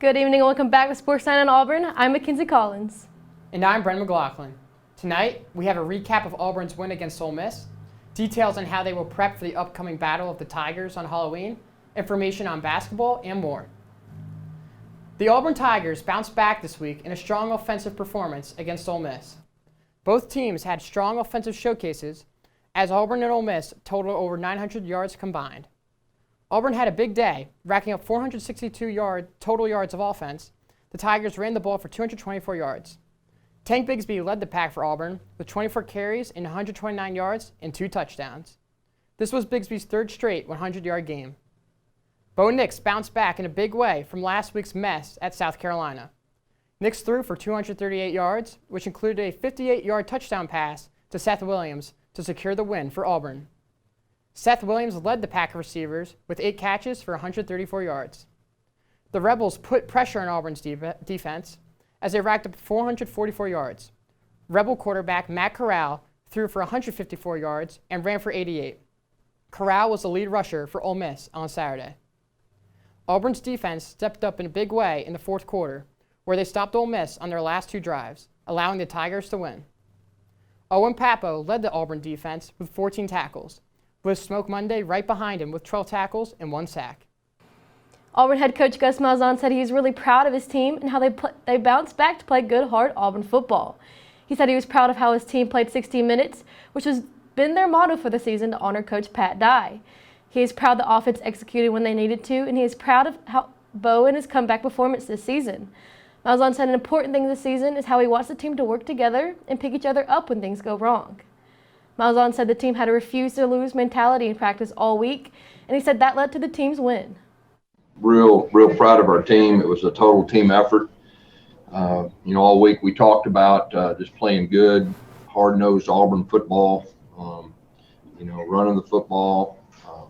Good evening and welcome back to Sports Night in Auburn. I'm Mackenzie Collins. And I'm Brent McLaughlin. Tonight, we have a recap of Auburn's win against Ole Miss, details on how they will prep for the upcoming Battle of the Tigers on Halloween, information on basketball, and more. The Auburn Tigers bounced back this week in a strong offensive performance against Ole Miss. Both teams had strong offensive showcases, as Auburn and Ole Miss totaled over 900 yards combined. Auburn had a big day, racking up 462 total yards of offense. The Tigers ran the ball for 224 yards. Tank Bigsby led the pack for Auburn with 24 carries and 129 yards and 2 touchdowns. This was Bigsby's third straight 100-yard game. Bo Nix bounced back in a big way from last week's mess at South Carolina. Nix threw for 238 yards, which included a 58-yard touchdown pass to Seth Williams to secure the win for Auburn. Seth Williams led the pack of receivers with 8 catches for 134 yards. The Rebels put pressure on Auburn's defense as they racked up 444 yards. Rebel quarterback Matt Corral threw for 154 yards and ran for 88. Corral was the lead rusher for Ole Miss on Saturday. Auburn's defense stepped up in a big way in the fourth quarter, where they stopped Ole Miss on their last 2 drives, allowing the Tigers to win. Owen Papo led the Auburn defense with 14 tackles, with Smoke Monday right behind him with 12 tackles and 1 sack. Auburn head coach Gus Malzahn said he's really proud of his team and how they bounced back to play good, hard Auburn football. He said he was proud of how his team played 60 minutes, which has been their motto for the season to honor Coach Pat Dye. He is proud the offense executed when they needed to, and he is proud of how Bo and his comeback performance this season. Malzahn said an important thing this season is how he wants the team to work together and pick each other up when things go wrong. Malzahn said the team had a refuse-to-lose mentality in practice all week, and he said that led to the team's win. Real proud of our team. It was a total team effort. All week we talked about just playing good, hard-nosed Auburn football, running the football,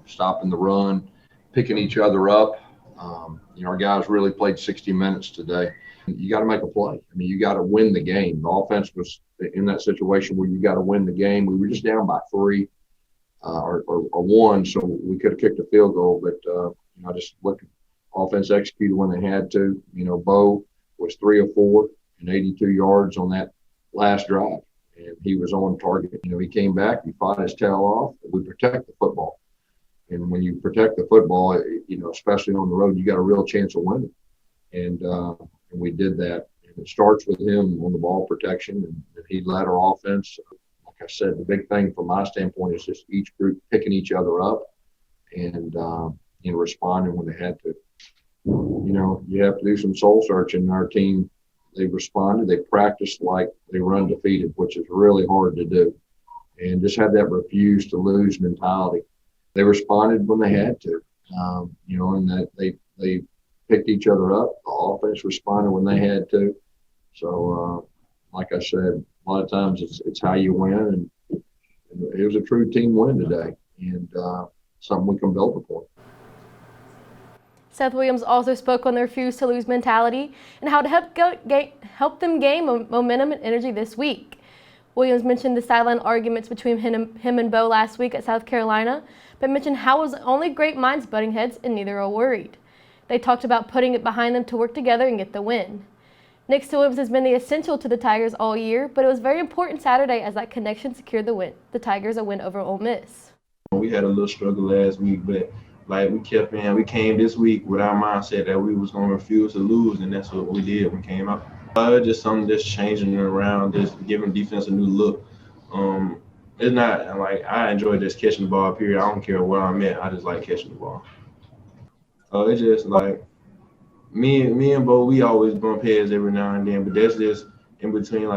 stopping the run, picking each other up. Our guys really played 60 minutes today. You got to make a play. You got to win the game. The offense was in that situation where you got to win the game. We were just down by 3 or 1, so we could have kicked a field goal. But I just looked. Offense executed when they had to. Bo was 3 of 4 and 82 yards on that last drive, and he was on target. He came back, he fought his tail off. We protect the football, and when you protect the football, especially on the road, you got a real chance of winning. And we did that. And it starts with him on the ball protection, and he led our offense. Like I said, the big thing from my standpoint is just each group picking each other up and responding when they had to. You have to do some soul searching. Our team, they responded. They practiced like they were undefeated, which is really hard to do, and just had that refuse to lose mentality. They responded when they had to, and that they picked each other up. The offense responded when they had to. So, like I said, a lot of times it's how you win, and it was a true team win today, and something we can build upon. Seth Williams also spoke on the refuse-to-lose mentality and how to help them gain momentum and energy this week. Williams mentioned the sideline arguments between him and Bo last week at South Carolina, but mentioned how it was only great minds butting heads and neither are worried. They talked about putting it behind them to work together and get the win. Nick Williams has been the essential to the Tigers all year, but it was very important Saturday as that connection secured the Tigers a win over Ole Miss. We had a little struggle last week, but we came this week with our mindset that we was going to refuse to lose, and that's what we did when we came out. Just something that's changing around, just giving defense a new look. It's not I enjoy just catching the ball, period. I don't care where I'm at. I just like catching the ball. It's just me and Bo, we always bump heads every now and then, but that's just in between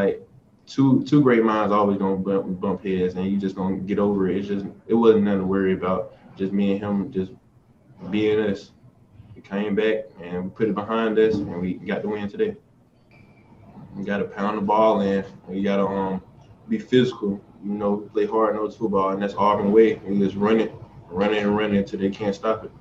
two great minds always gonna bump heads, and you just gonna get over it. It wasn't nothing to worry about. Just me and him just being us. We came back and we put it behind us, and we got the win today. We got to pound the ball in. We got to be physical. Play hard-nosed football, and that's Auburn way. We just run it until they can't stop it.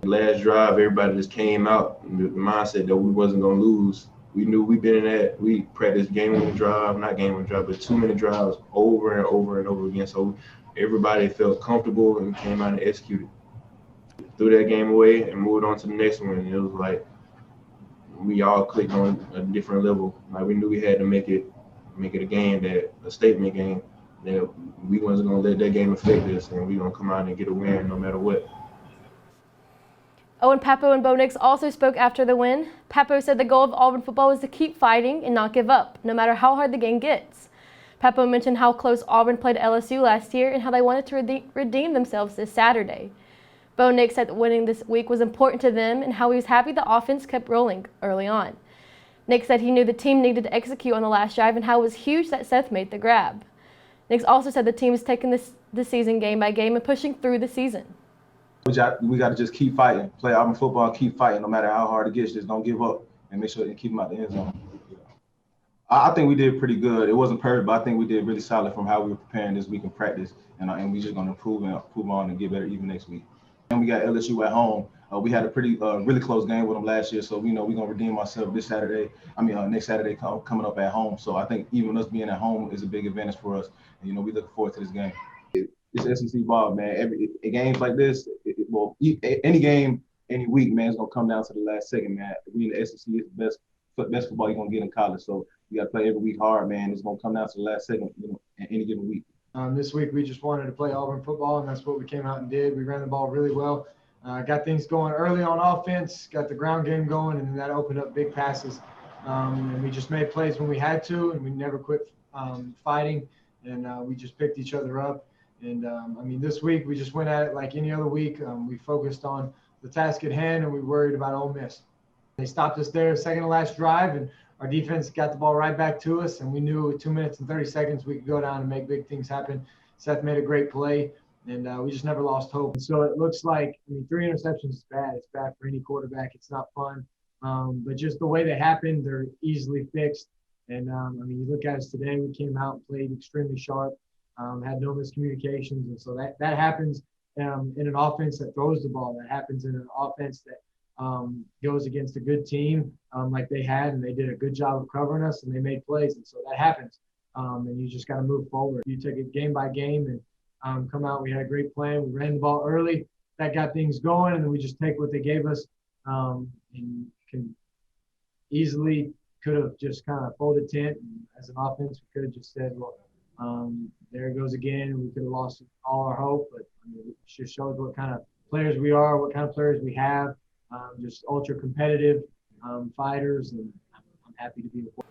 Last drive, everybody just came out with the mindset that we wasn't gonna lose. We knew we've been in that. We practiced game-winning drive, not game-winning drive, but 2 minute drives over and over and over again. So everybody felt comfortable and came out and executed. Threw that game away and moved on to the next one. And it was we all clicked on a different level. Like we knew we had to make it a game, a statement game. That we wasn't gonna let that game affect us, and we gonna come out and get a win no matter what. Owen Papo and Bo Nix also spoke after the win. Papo said the goal of Auburn football was to keep fighting and not give up, no matter how hard the game gets. Papo mentioned how close Auburn played LSU last year and how they wanted to redeem themselves this Saturday. Bo Nix said that winning this week was important to them and how he was happy the offense kept rolling early on. Nix said he knew the team needed to execute on the last drive and how it was huge that Seth made the grab. Nix also said the team is taking the season game by game and pushing through the season. We got to just keep fighting, play Auburn football, keep fighting no matter how hard it gets. Just don't give up and make sure and keep them out the end zone. I think we did pretty good. It wasn't perfect, but I think we did really solid from how we were preparing this week in practice, and we're just going to improve on and get better even next week. And we got LSU at home. We had a really close game with them last year, so we know we're going to redeem ourselves next Saturday coming up at home. So I think even us being at home is a big advantage for us. And, we look forward to this game. It's SEC ball, man. Games like this, any game, any week, man, it's going to come down to the last second, man. We in the SEC is the best football you're going to get in college. So you got to play every week hard, man. It's going to come down to the last second, any given week. This week we just wanted to play Auburn football, and that's what we came out and did. We ran the ball really well. Got things going early on offense, got the ground game going, and that opened up big passes. And we just made plays when we had to, and we never quit fighting. And we just picked each other up. And, this week we just went at it like any other week. We focused on the task at hand, and we worried about Ole Miss. They stopped us there, second to last drive, and our defense got the ball right back to us, and we knew with 2 minutes and 30 seconds we could go down and make big things happen. Seth made a great play, and we just never lost hope. And so it looks like, 3 interceptions is bad. It's bad for any quarterback. It's not fun. But just the way they happened, they're easily fixed. And, you look at us today, we came out and played extremely sharp, had no miscommunications. And so that happens in an offense that throws the ball. That happens in an offense that goes against a good team like they had, and they did a good job of covering us, and they made plays. And so that happens. And you just got to move forward. You take it game by game and come out. We had a great plan. We ran the ball early. That got things going, and then we just take what they gave us and can easily could have just kind of folded tent. And as an offense, we could have just said, well, there it goes again, and we could have lost all our hope. But it just shows what kind of players we are, what kind of players we have, just ultra competitive fighters, and I'm happy to be a part.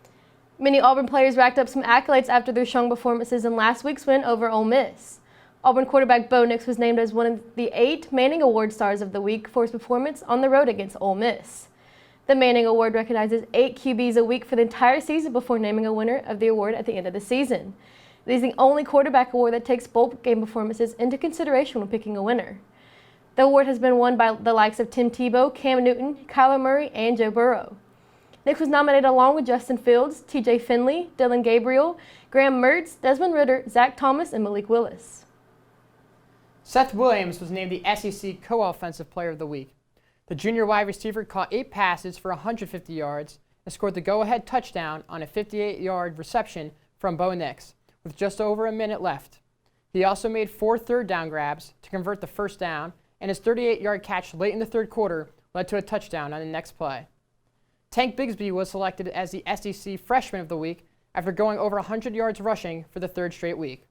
Many Auburn players racked up some accolades after their strong performances in last week's win over Ole Miss. Auburn quarterback Bo Nix was named as one of the 8 Manning Award Stars of the Week for his performance on the road against Ole Miss. The Manning Award recognizes 8 QBs a week for the entire season before naming a winner of the award at the end of the season. It is the only quarterback award that takes bowl game performances into consideration when picking a winner. The award has been won by the likes of Tim Tebow, Cam Newton, Kyler Murray, and Joe Burrow. Nix was nominated along with Justin Fields, TJ Finley, Dylan Gabriel, Graham Mertz, Desmond Ridder, Zach Thomas, and Malik Willis. Seth Williams was named the SEC Co-Offensive Player of the Week. The junior wide receiver caught 8 passes for 150 yards and scored the go-ahead touchdown on a 58-yard reception from Bo Nix with just over a minute left. He also made 4 third-down grabs to convert the first down, and his 38-yard catch late in the third quarter led to a touchdown on the next play. Tank Bigsby was selected as the SEC Freshman of the Week after going over 100 yards rushing for the 3rd straight week.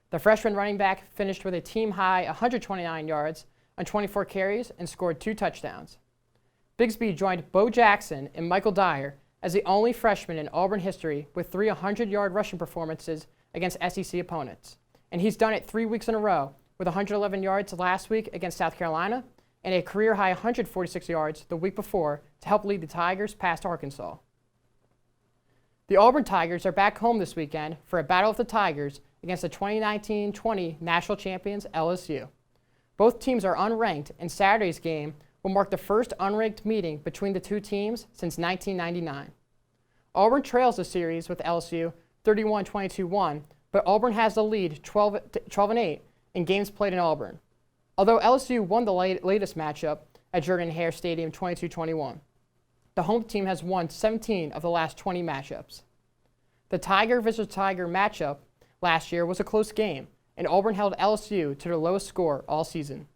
The freshman running back finished with a team-high 129 yards on 24 carries and scored 2 touchdowns. Bigsby joined Bo Jackson and Michael Dyer as the only freshman in Auburn history with 3 100-yard rushing performances against SEC opponents. And he's done it 3 weeks in a row, with 111 yards last week against South Carolina and a career-high 146 yards the week before to help lead the Tigers past Arkansas. The Auburn Tigers are back home this weekend for a battle of the Tigers against the 2019-20 national champions LSU. Both teams are unranked, and Saturday's game will mark the first unranked meeting between the two teams since 1999. Auburn trails the series with LSU 31-22-1, but Auburn has the lead 12-8 in games played in Auburn. Although LSU won the latest matchup at Jordan-Hare Stadium 22-21, the home team has won 17 of the last 20 matchups. The Tiger versus Tiger matchup last year was a close game, and Auburn held LSU to their lowest score all season.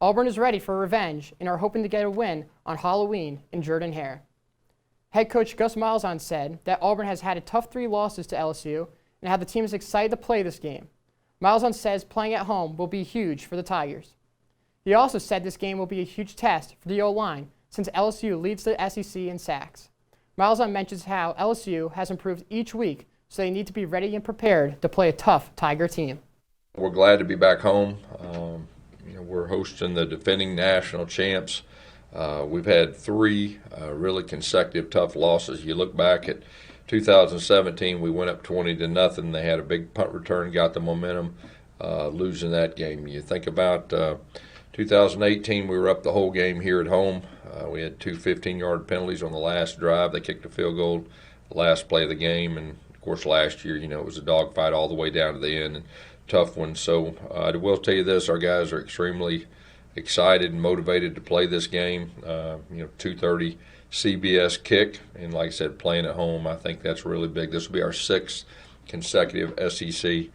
Auburn is ready for revenge and are hoping to get a win on Halloween in Jordan-Hare. Head coach Gus Malzahn said that Auburn has had a tough 3 losses to LSU and how the team is excited to play this game. Malzahn says playing at home will be huge for the Tigers. He also said this game will be a huge test for the O-line since LSU leads the SEC in sacks. Malzahn mentions how LSU has improved each week, so they need to be ready and prepared to play a tough Tiger team. We're glad to be back home. We're hosting the defending national champs. We've had 3 really consecutive tough losses. You look back at 2017, we went up 20-0. They had a big punt return, got the momentum, losing that game. You think about 2018, we were up the whole game here at home. We had 2 15-yard penalties on the last drive. They kicked a field goal the last play of the game. And, of course, last year, it was a dogfight all the way down to the end. And tough one. So I will tell you this, our guys are extremely excited and motivated to play this game. 2:30 CBS kick. And like I said, playing at home, I think that's really big. This will be our 6th consecutive SEC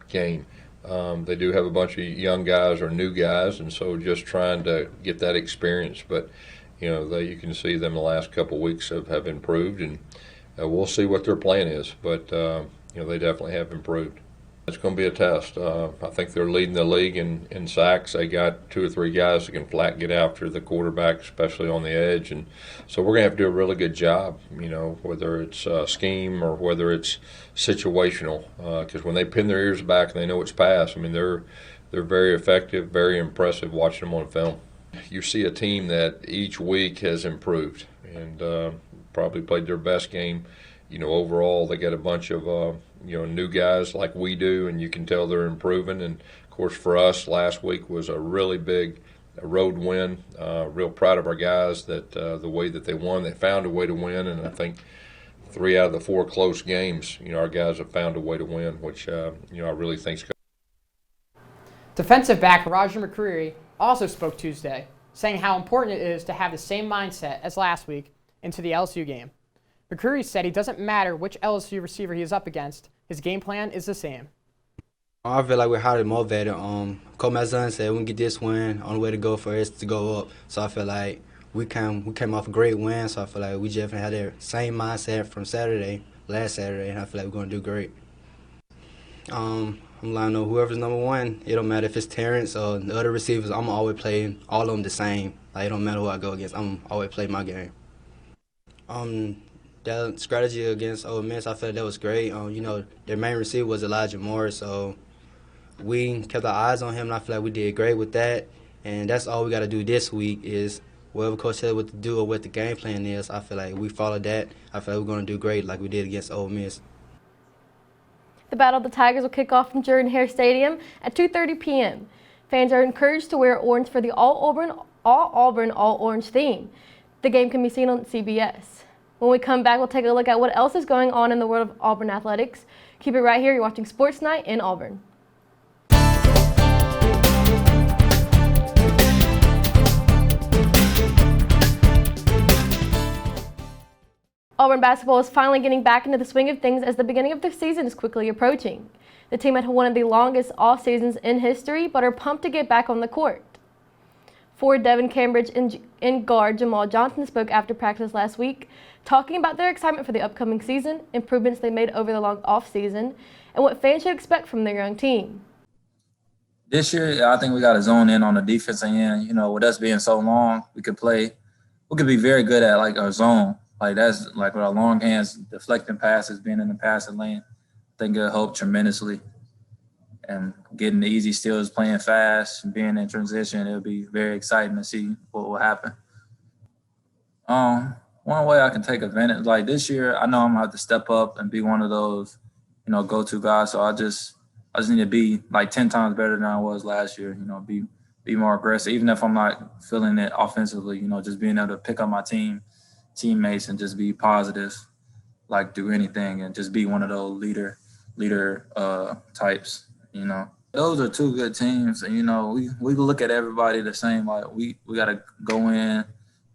game. They do have a bunch of young guys or new guys, and so just trying to get that experience. But, you can see them the last couple of weeks have improved, and we'll see what their plan is. But, they definitely have improved. It's going to be a test. I think they're leading the league in sacks. They got 2 or 3 guys that can flat get after the quarterback, especially on the edge. And so we're going to have to do a really good job, whether it's scheme or whether it's situational. Because when they pin their ears back and they know it's pass, they're very effective, very impressive watching them on film. You see a team that each week has improved and probably played their best game. Overall, they got a bunch of new guys like we do, and you can tell they're improving. And of course, for us, last week was a really big road win. Real proud of our guys that the way that they won, they found a way to win. And I think 3 out of the 4 close games, our guys have found a way to win, which I really think's good. Defensive back Roger McCreary also spoke Tuesday, saying how important it is to have the same mindset as last week into the LSU game. McCreary said he doesn't matter which LSU receiver he is up against, his game plan is the same. I feel like we're highly motivated. Coach Malzahn said we can get this win. Only way to go for us to go up. So I feel like we came off a great win. So I feel like we just had that same mindset from last Saturday, and I feel like we're gonna do great. I'm lining up whoever's number 1. It don't matter if it's Terrence or the other receivers. I'm always playing all of them the same. Like, it don't matter who I go against. I'm always play my game. That strategy against Ole Miss, I felt that was great. Their main receiver was Elijah Moore, so we kept our eyes on him, and I feel like we did great with that. And that's all we got to do this week is whatever coach said what to do or what the game plan is, I feel like we followed that. I feel like we're going to do great like we did against Ole Miss. The Battle of the Tigers will kick off from Jordan-Hare Stadium at 2:30 p.m. Fans are encouraged to wear orange for the All Auburn, All Orange theme. The game can be seen on CBS. When we come back, we'll take a look at what else is going on in the world of Auburn athletics. Keep it right here. You're watching Sports Night in Auburn. Auburn basketball is finally getting back into the swing of things as the beginning of the season is quickly approaching. The team had one of the longest off seasons in history, but are pumped to get back on the court. Forward Devin Cambridge and guard Jamal Johnson spoke after practice last week, talking about their excitement for the upcoming season, improvements they made over the long off-season, and what fans should expect from their young team. This year, I think we got to zone in on the defensive end. With us being so long, we could be very good at, our zone. That's, with our long hands, deflecting passes, being in the passing lane. I think it'll help tremendously. And getting the easy steals, playing fast, and being in transition, it'll be very exciting to see what will happen. One way I can take advantage, this year, I know I'm gonna have to step up and be one of those, go-to guys. So I just need to be 10 times better than I was last year. Be more aggressive, even if I'm not feeling it offensively. Just being able to pick up my teammates and just be positive, do anything and just be one of those leader types. Those are 2 good teams, and we look at everybody the same. We got to go in,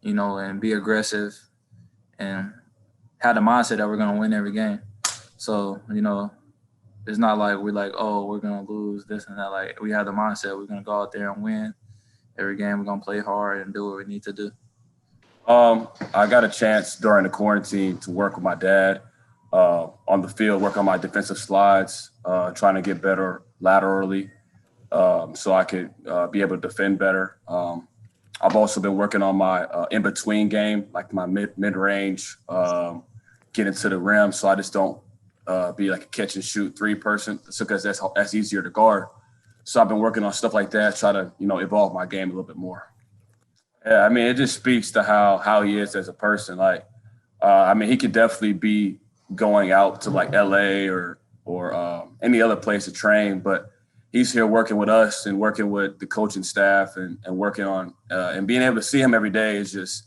and be aggressive, and have the mindset that we're gonna win every game. So it's not like we're we're gonna lose this and that. We have the mindset we're gonna go out there and win every game. We're gonna play hard and do what we need to do. I got a chance during the quarantine to work with my dad on the field, work on my defensive slides, trying to get better laterally so I could be able to defend better. I've also been working on my in-between game, like my mid-range, getting to the rim, so I just don't be like a catch-and-shoot three person, because that's easier to guard. So I've been working on stuff like that, try to evolve my game a little bit more. Yeah, I mean, it just speaks to how he is as a person. Like, I mean, he could definitely be going out to like LA or any other place to train, but he's here working with us and working with the coaching staff and working on and being able to see him every day is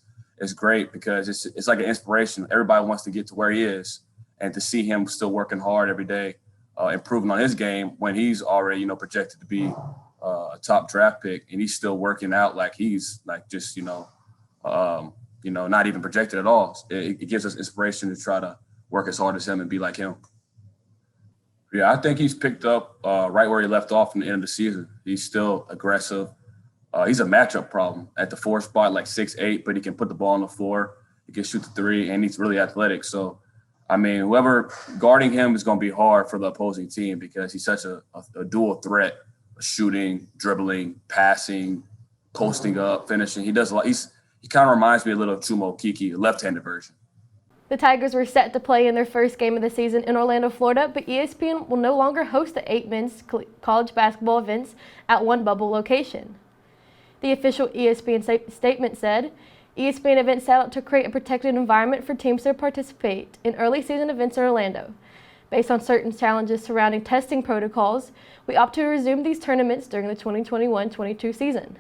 great, because it's like an inspiration. Everybody wants to get to where he is, and to see him still working hard every day, improving on his game when he's already projected to be a top draft pick, and he's still working out like he's like just not even projected at all. It gives us inspiration to try to work as hard as him and be like him. Yeah, I think he's picked up right where he left off in the end of the season. He's still aggressive. He's a matchup problem at the 4 spot, like 6'8", but he can put the ball on the floor. He can shoot the 3, and he's really athletic. So, I mean, whoever guarding him is going to be hard for the opposing team, because he's such a dual threat: shooting, dribbling, passing, posting up, finishing. He does a lot. He kind of reminds me a little of Chumo Kiki, the left-handed version. The Tigers were set to play in their first game of the season in Orlando, Florida, but ESPN will no longer host the 8 men's college basketball events at one bubble location. The official ESPN statement said, ESPN events set out to create a protected environment for teams to participate in early season events in Orlando. Based on certain challenges surrounding testing protocols, we opt to resume these tournaments during the 2021-22 season.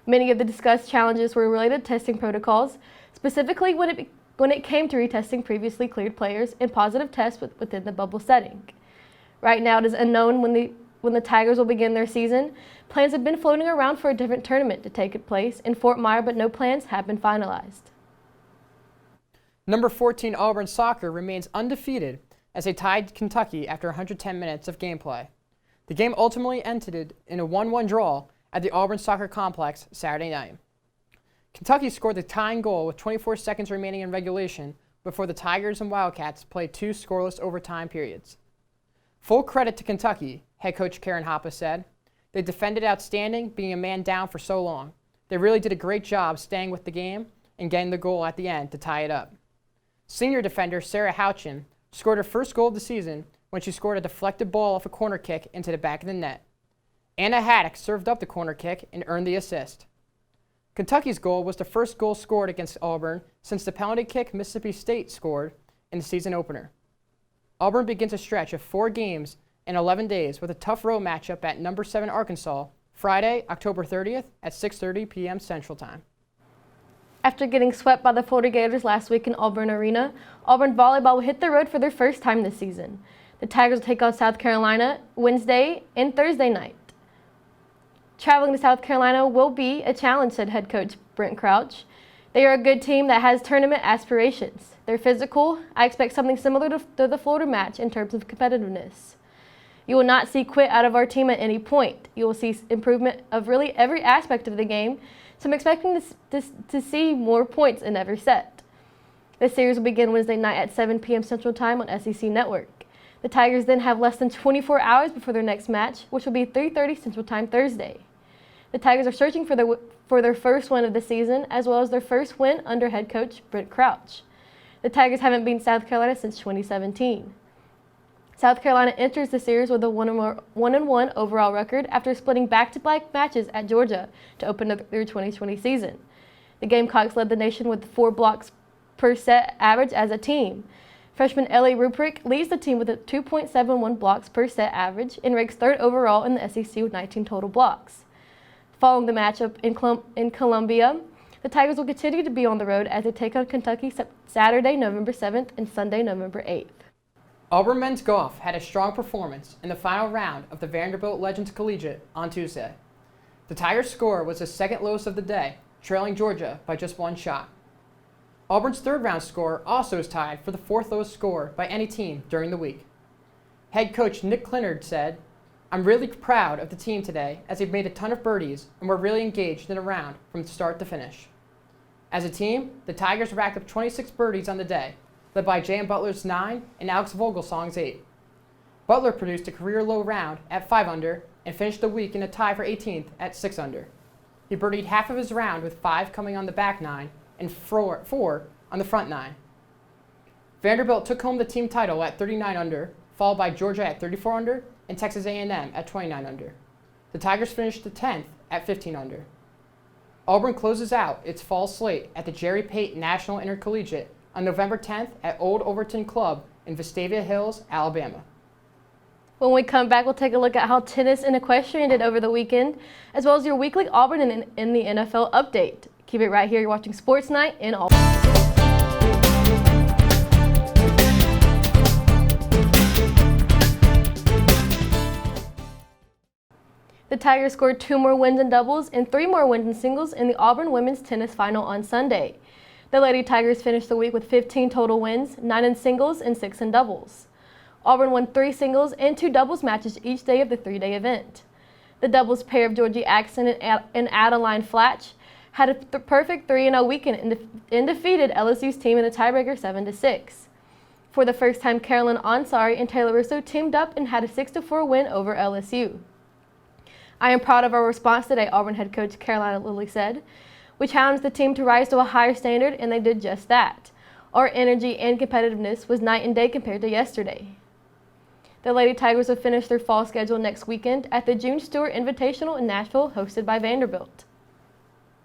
Many of the discussed challenges were related to testing protocols, specifically when it came to retesting previously cleared players in positive tests within the bubble setting. Right now, it is unknown when the Tigers will begin their season. Plans have been floating around for a different tournament to take place in Fort Myer, but no plans have been finalized. Number 14 Auburn soccer remains undefeated as they tied Kentucky after 110 minutes of gameplay. The game ultimately ended in a 1-1 draw at the Auburn Soccer Complex Saturday night. Kentucky scored the tying goal with 24 seconds remaining in regulation before the Tigers and Wildcats played 2 scoreless overtime periods. Full credit to Kentucky, head coach Karen Hoppe said. They defended outstanding, being a man down for so long. They really did a great job staying with the game and getting the goal at the end to tie it up. Senior defender Sarah Houchin scored her first goal of the season when she scored a deflected ball off a corner kick into the back of the net. Anna Haddock served up the corner kick and earned the assist. Kentucky's goal was the first goal scored against Auburn since the penalty kick Mississippi State scored in the season opener. Auburn begins a stretch of 4 games in 11 days with a tough road matchup at number 7 Arkansas, Friday, October 30th at 6:30 p.m. Central Time. After getting swept by the Florida Gators last week in Auburn Arena, Auburn volleyball will hit the road for their first time this season. The Tigers will take on South Carolina Wednesday and Thursday night. Traveling to South Carolina will be a challenge, said head coach Brent Crouch. They are a good team that has tournament aspirations. They're physical. I expect something similar to the Florida match in terms of competitiveness. You will not see quit out of our team at any point. You will see improvement of really every aspect of the game, so I'm expecting to see more points in every set. This series will begin Wednesday night at 7 p.m. Central Time on SEC Network. The Tigers then have less than 24 hours before their next match, which will be 3:30 Central Time Thursday. The Tigers are searching for their first win of the season, as well as their first win under head coach Brent Crouch. The Tigers haven't beaten South Carolina since 2017. South Carolina enters the series with a 1-1 overall record after splitting back-to-back matches at Georgia to open their 2020 season. The Gamecocks led the nation with 4 blocks per set average as a team. Freshman Ellie Ruprecht leads the team with a 2.71 blocks per set average and ranks 3rd overall in the SEC with 19 total blocks. Following the matchup in Columbia, the Tigers will continue to be on the road as they take on Kentucky Saturday, November 7th and Sunday, November 8th. Auburn men's golf had a strong performance in the final round of the Vanderbilt Legends Collegiate on Tuesday. The Tigers' score was the second lowest of the day, trailing Georgia by just 1 shot. Auburn's third-round score also is tied for the 4th lowest score by any team during the week. Head coach Nick Clinard said, "I'm really proud of the team today as they've made a ton of birdies and we're really engaged in a round from start to finish." As a team, the Tigers racked up 26 birdies on the day, led by J.M. Butler's 9 and Alex Vogelsong's 8. Butler produced a career-low round at 5 under and finished the week in a tie for 18th at 6 under. He birdied half of his round with 5 coming on the back 9 and 4 on the front 9. Vanderbilt took home the team title at 39 under, followed by Georgia at 34 under and Texas A&M at 29 under. The Tigers finished the 10th at 15 under. Auburn closes out its fall slate at the Jerry Pate National Intercollegiate on November 10th at Old Overton Club in Vestavia Hills, Alabama. When we come back, we'll take a look at how tennis and equestrian did over the weekend, as well as your weekly Auburn and in the NFL update. Keep it right here. You're watching Sports Night in Auburn. The Tigers scored 2 more wins in doubles and 3 more wins in singles in the Auburn women's tennis final on Sunday. The Lady Tigers finished the week with 15 total wins, 9 in singles and 6 in doubles. Auburn won 3 singles and 2 doubles matches each day of the 3-day event. The doubles pair of Georgie Axon and Adeline Flatch had a perfect 3-0 weekend and defeated LSU's team in a tiebreaker 7-6. For the first time, Carolyn Ansari and Taylor Russo teamed up and had a 6-4 win over LSU. I am proud of our response today, Auburn head coach Carolina Lilly said. We challenged the team to rise to a higher standard, and they did just that. Our energy and competitiveness was night and day compared to yesterday. The Lady Tigers will finish their fall schedule next weekend at the June Stewart Invitational in Nashville, hosted by Vanderbilt.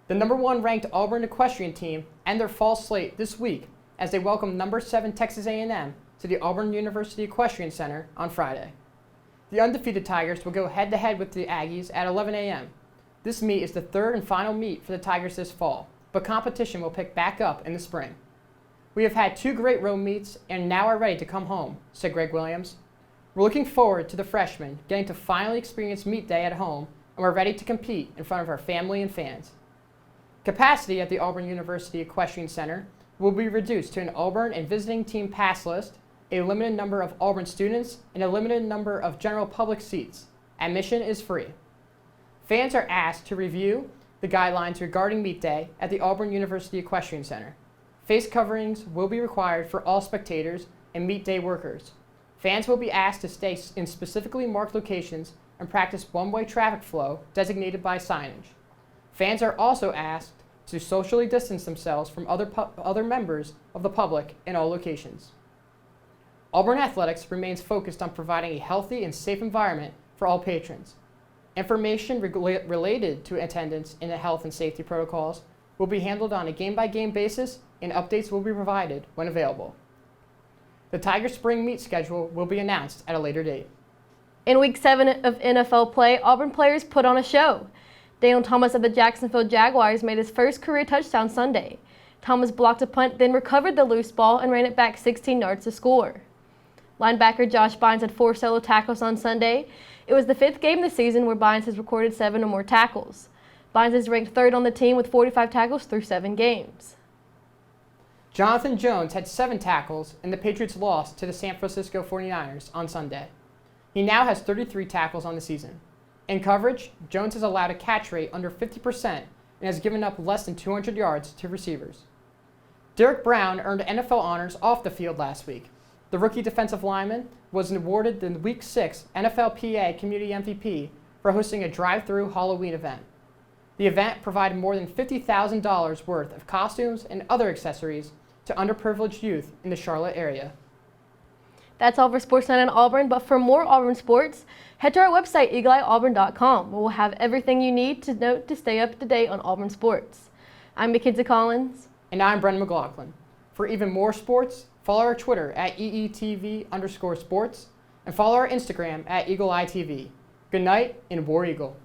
The number 1 ranked Auburn equestrian team end their fall slate this week as they welcome number 7 Texas A&M to the Auburn University Equestrian Center on Friday. The undefeated Tigers will go head-to-head with the Aggies at 11 a.m. This meet is the 3rd and final meet for the Tigers this fall, but competition will pick back up in the spring. We have had 2 great road meets and now are ready to come home, said Greg Williams. We're looking forward to the freshmen getting to finally experience meet day at home, and we're ready to compete in front of our family and fans. Capacity at the Auburn University Equestrian Center will be reduced to an Auburn and visiting team pass list, a limited number of Auburn students, and a limited number of general public seats. Admission is free. Fans are asked to review the guidelines regarding meet day at the Auburn University Equestrian Center. Face coverings will be required for all spectators and meet day workers. Fans will be asked to stay in specifically marked locations and practice one-way traffic flow designated by signage. Fans are also asked to socially distance themselves from other members of the public in all locations. Auburn Athletics remains focused on providing a healthy and safe environment for all patrons. Information related to attendance and the health and safety protocols will be handled on a game-by-game basis, and updates will be provided when available. The Tigers spring meet schedule will be announced at a later date. In Week 7 of NFL play, Auburn players put on a show. Daniel Thomas of the Jacksonville Jaguars made his first career touchdown Sunday. Thomas blocked a punt, then recovered the loose ball and ran it back 16 yards to score. Linebacker Josh Bynes had 4 solo tackles on Sunday. It was the 5th game this season where Bynes has recorded 7 or more tackles. Bynes is ranked 3rd on the team with 45 tackles through 7 games. Jonathan Jones had 7 tackles, and the Patriots lost to the San Francisco 49ers on Sunday. He now has 33 tackles on the season. In coverage, Jones has allowed a catch rate under 50% and has given up less than 200 yards to receivers. Derek Brown earned NFL honors off the field last week. The rookie defensive lineman was awarded the Week 6 NFLPA Community MVP for hosting a drive-through Halloween event. The event provided more than $50,000 worth of costumes and other accessories to underprivileged youth in the Charlotte area. That's all for Sports Night in Auburn, but for more Auburn sports, head to our website, eagleeyeauburn.com, where we'll have everything you need to know to stay up to date on Auburn sports. I'm Mackenzie Collins. And I'm Brendan McLaughlin. For even more sports, follow our Twitter at EETV_sports and follow our Instagram at EagleEyeTV. Good night and War Eagle.